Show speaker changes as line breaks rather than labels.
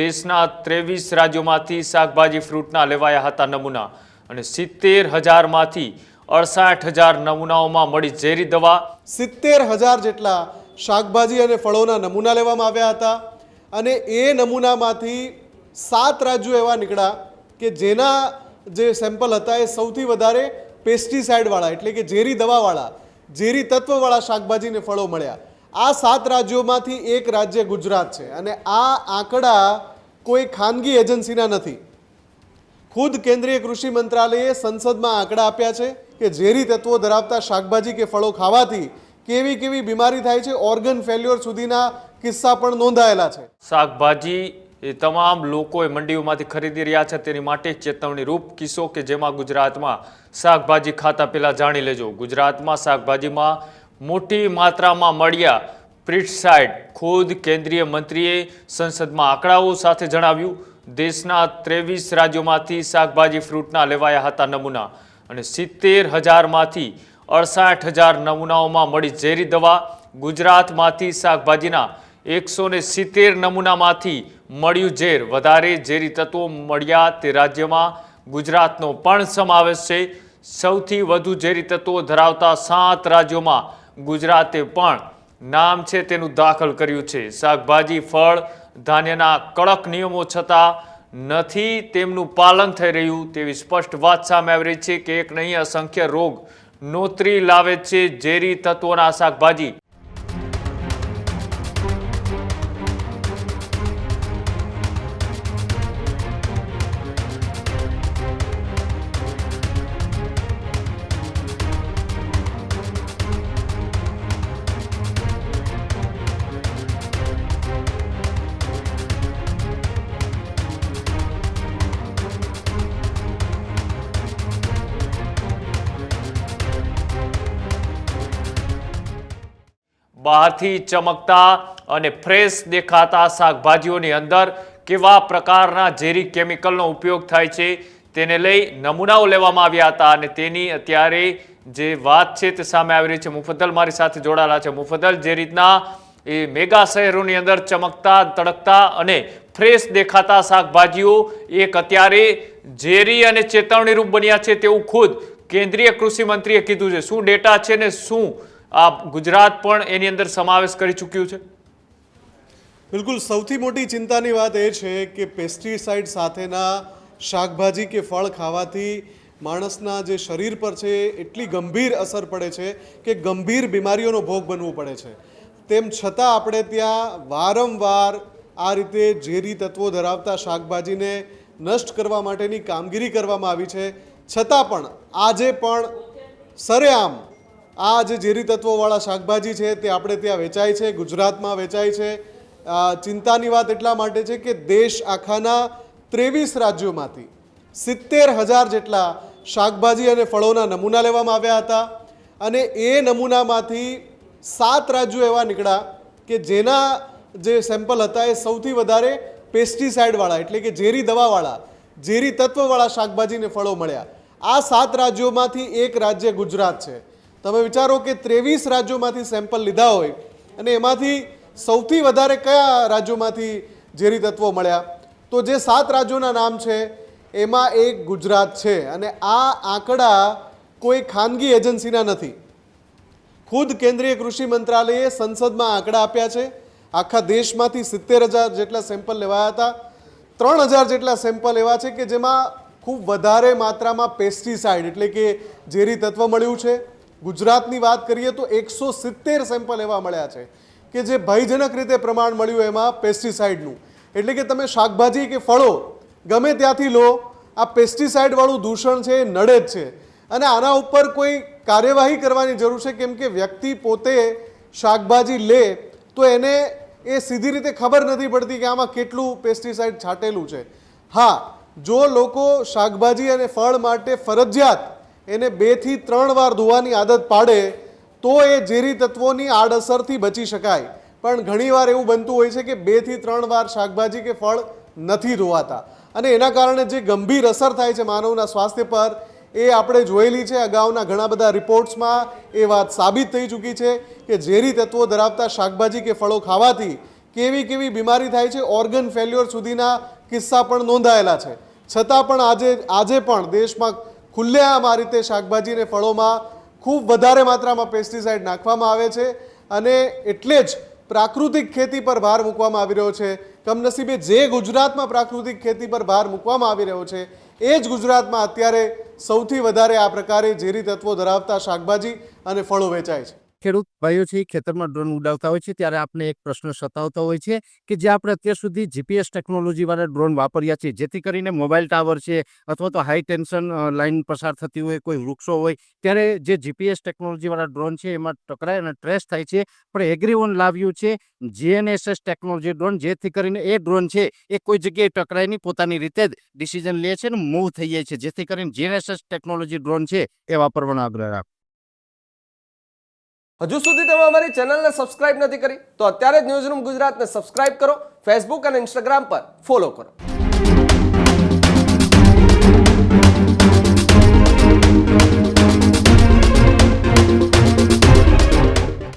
દેશના 23 રાજ્યોમાંથી શાકભાજી ફ્રૂટના લેવાયા હતા નમૂના અને 70,000માંથી 68,000 નમૂનાઓમાં મળી ઝેરી દવા।
70,000 જેટલા શાકભાજી અને ફળોના નમૂના લેવામાં આવ્યા હતા અને એ નમૂનામાંથી 7 રાજ્યો એવા નીકળ્યા કે જેના જે સેમ્પલ હતા એ સૌથી વધારે પેસ્ટિસાઇડવાળા એટલે કે ઝેરી દવાવાળા, ઝેરી તત્વવાળા શાકભાજી અને ફળો મળ્યા। આ 7 રાજ્યોમાંથી એક રાજ્ય ગુજરાત છે અને આ આંકડા કોઈ ખાનગી એજન્સીના નથી। ખુદ કેન્દ્રીય કૃષિ મંત્રાલયે સંસદમાં આંકડા આપ્યા છે કે ઝેરી તત્વો ધરાવતા શાકભાજી કે ફળો ખાવાથી કેવી કેવી બીમારી થાય છે, ઓર્ગન ફેલ્યોર સુધીના કિસ્સા પણ નોંધાયેલા છે।
શાકભાજી એ તમામ લોકોએ મંડીઓમાંથી ખરીદી રહ્યા છે તેની માટે ચેતવણી રૂપ કિસ્સો કે જેમાં ગુજરાતમાં શાકભાજી ખાતા પહેલા જાણી લેજો। ગુજરાતમાં શાકભાજીમાં મોટી માત્રામાં મળ્યા પેસ્ટિસાઇડ। ખુદ કેન્દ્રીય મંત્રીએ સંસદમાં આંકડાઓ સાથે જણાવ્યું, દેશના 23 રાજ્યોમાંથી શાકભાજી ફ્રૂટના લેવાયા હતા નમૂના અને 70,000માંથી 68,000 નમૂનાઓમાં મળી ઝેરી દવા। ગુજરાતમાંથી શાકભાજીના 170 નમૂનામાંથી મળ્યું ઝેર। વધારે ઝેરી તત્વો મળ્યા તે રાજ્યમાં ગુજરાતનો પણ સમાવેશ છે। સૌથી વધુ ઝેરી તત્વો ધરાવતા 7 રાજ્યોમાં ગુજરાતે પણ નામ છે તેનું દાખલ કર્યું છે। શાકભાજી, ફળ, ધાન્યના કડક નિયમો છતાં નથી તેમનું પાલન થઈ રહ્યું તેવી સ્પષ્ટ વાત સામે આવી રહી છે કે એક નહીં અસંખ્ય રોગ નોતરી લાવે છે ઝેરી તત્વોના શાકભાજી। બહારથી ચમકતા અને ફ્રેશ દેખાતા શાકભાજીઓની અંદર કેવા પ્રકારના ઝેરી કેમિકલનો ઉપયોગ થાય છે તેને લઈ નમૂનાઓ લેવામાં આવ્યા હતા અને તેની અત્યારે જે વાત છે તે સામે આવી રહી છે। મુફદ્દલ મારી સાથે જોડાયેલા છે। મુફદ્દલ, જે રીતના એ મેગા શહેરોની અંદર ચમકતા, તડકતા અને ફ્રેશ દેખાતા શાકભાજીઓ એક અત્યારે ઝેરી અને ચેતવણીરૂપ બન્યા છે તેવું ખુદ કેન્દ્રીય કૃષિ મંત્રીએ કીધું છે। શું ડેટા છે ને શું આ ગુજરાત પણ એની અંદર સમાવેશ કરી ચૂક્યું છે?
બિલકુલ, સૌથી મોટી ચિંતાની વાત એ છે કે પેસ્ટિસાઇડ સાથેના શાકભાજી કે ફળ ખાવાથી માણસના જે શરીર પર છે એટલી ગંભીર અસર પડે છે કે ગંભીર બીમારીઓનો ભોગ બનવું પડે છે। તેમ છતાં આપણે ત્યાં વારંવાર આ રીતે ઝેરી તત્વો ધરાવતા શાકભાજીને નષ્ટ કરવા માટેની કામગીરી કરવામાં આવી છે, છતાં પણ આજે પણ સરેઆમ આ જે ઝેરી તત્વોવાળા શાકભાજી છે તે આપણે ત્યાં વેચાય છે, ગુજરાતમાં વેચાય છે। ચિંતાની વાત એટલા માટે છે કે દેશ આખાના 23 રાજ્યોમાંથી 70,000 જેટલા શાકભાજી અને ફળોના નમૂના લેવામાં આવ્યા હતા અને એ નમૂનામાંથી 7 રાજ્યો એવા નીકળ્યા કે જેના જે સેમ્પલ હતા એ સૌથી વધારે પેસ્ટિસાઇડવાળા એટલે કે ઝેરી દવાવાળા, ઝેરી તત્વવાળા શાકભાજી અને ફળો મળ્યા। આ 7 રાજ્યોમાંથી એક રાજ્ય ગુજરાત છે। તમે વિચારો કે 23 રાજ્યોમાંથી સેમ્પલ લીધા હોય અને એમાંથી સૌથી વધારે કયા રાજ્યોમાંથી ઝેરી તત્વો મળ્યા? તો જે 7 રાજ્યોના નામ છે એમાં એક ગુજરાત છે અને આ આંકડા કોઈ ખાનગી એજન્સીના નથી। ખુદ કેન્દ્રીય કૃષિ મંત્રાલયે સંસદમાં આંકડા આપ્યા છે। આખા દેશમાંથી 70,000 જેટલા સેમ્પલ લેવાયા હતા। 3,000 જેટલા સેમ્પલ એવા છે કે જેમાં ખૂબ વધારે માત્રામાં પેસ્ટિસાઇડ એટલે કે ઝેરી તત્વ મળ્યું છે। ગુજરાતની વાત કરીએ તો 170 સેમ્પલ એવા મળ્યા છે કે જે ભયજનક રીતે પ્રમાણ મળ્યું એમાં પેસ્ટિસાઇડનું। એટલે કે તમે શાકભાજી કે ફળો ગમે ત્યાંથી લો, આ પેસ્ટિસાઇડવાળું દૂષણ છે એ નડે જ છે અને આના ઉપર કોઈ કાર્યવાહી કરવાની જરૂર છે, કેમ કે વ્યક્તિ પોતે શાકભાજી લે તો એને એ સીધી રીતે ખબર નથી પડતી કે આમાં કેટલું પેસ્ટિસાઇડ છાંટેલું છે। હા, જો લોકો શાકભાજી અને ફળ માટે ફરજિયાત એને 2 થી 3 વાર ધોવાની આદત પાડે તો એ ઝેરી તત્વોની આડઅસરથી બચી શકાય। પણ ઘણીવાર એવું બનતું હોય છે કે 2 થી 3 વાર શાકભાજી કે ફળ નથી ધોવાતા અને એના કારણે જે ગંભીર અસર થાય છે માનવના સ્વાસ્થ્ય પર એ આપણે જોયેલી છે। અગાઉના ઘણા બધા રિપોર્ટ્સમાં એ વાત સાબિત થઈ ચૂકી છે કે ઝેરી તત્વો ધરાવતા શાકભાજી કે ફળો ખાવાથી કેવી કેવી બીમારી થાય છે, ઓર્ગન ફેલ્યોર સુધીના કિસ્સા પણ નોંધાયેલા છે. છતાં પણ આજે પણ દેશમાં ખુલ્લેઆમ આ રીતે શાકભાજી અને ફળોમાં ખૂબ વધારે માત્રામાં પેસ્ટિસાઇડ નાખવામાં આવે છે અને એટલે જ પ્રાકૃતિક ખેતી પર ભાર મૂકવામાં આવી રહ્યો છે. કમનસીબે જે ગુજરાતમાં પ્રાકૃતિક ખેતી પર ભાર મૂકવામાં આવી રહ્યો છે એ જ ગુજરાતમાં અત્યારે સૌથી વધારે આ પ્રકારે ઝેરી તત્વો ધરાવતા શાકભાજી અને ફળો વેચાય છે.
ખેડૂત ભાઈઓ છે ખેતરમાં ડ્રોન ઉડાવતા હોય છે ત્યારે આપણે એક પ્રશ્ન સતાવતો હોય છે કે જે આપણે અત્યાર સુધી જીપીએસ ટેકનોલોજીવાળા ડ્રોન વાપર્યા છે, જેથી કરીને મોબાઈલ ટાવર છે અથવા તો હાઈ ટેન્શન લાઇન પસાર થતી હોય, કોઈ વૃક્ષો હોય, ત્યારે જે જીપીએસ ટેકનોલોજીવાળા ડ્રોન છે એમાં ટકરાય અને ટ્રેસ થાય છે. પણ એગ્રીઓન લાવ્યું છે GNSS ટેકનોલોજી ડ્રોન, જેથી કરીને એ ડ્રોન છે એ કોઈ જગ્યાએ ટકરાય નહીં, પોતાની રીતે જ ડિસિઝન લે છે અને મૂવ થઈ જાય છે, જેથી કરીને GNSS ટેકનોલોજી ડ્રોન છે એ વાપરવાનો આગ્રહ રાખો.
હજુ સુધી તમે અમારી ચેનલને સબસ્ક્રાઇબ નથી કરી તો અત્યારે જ ન્યૂઝરૂમ ગુજરાતને સબસ્ક્રાઇબ કરો, ફેસબુક અને ઇન્સ્ટાગ્રામ પર ફોલો કરો.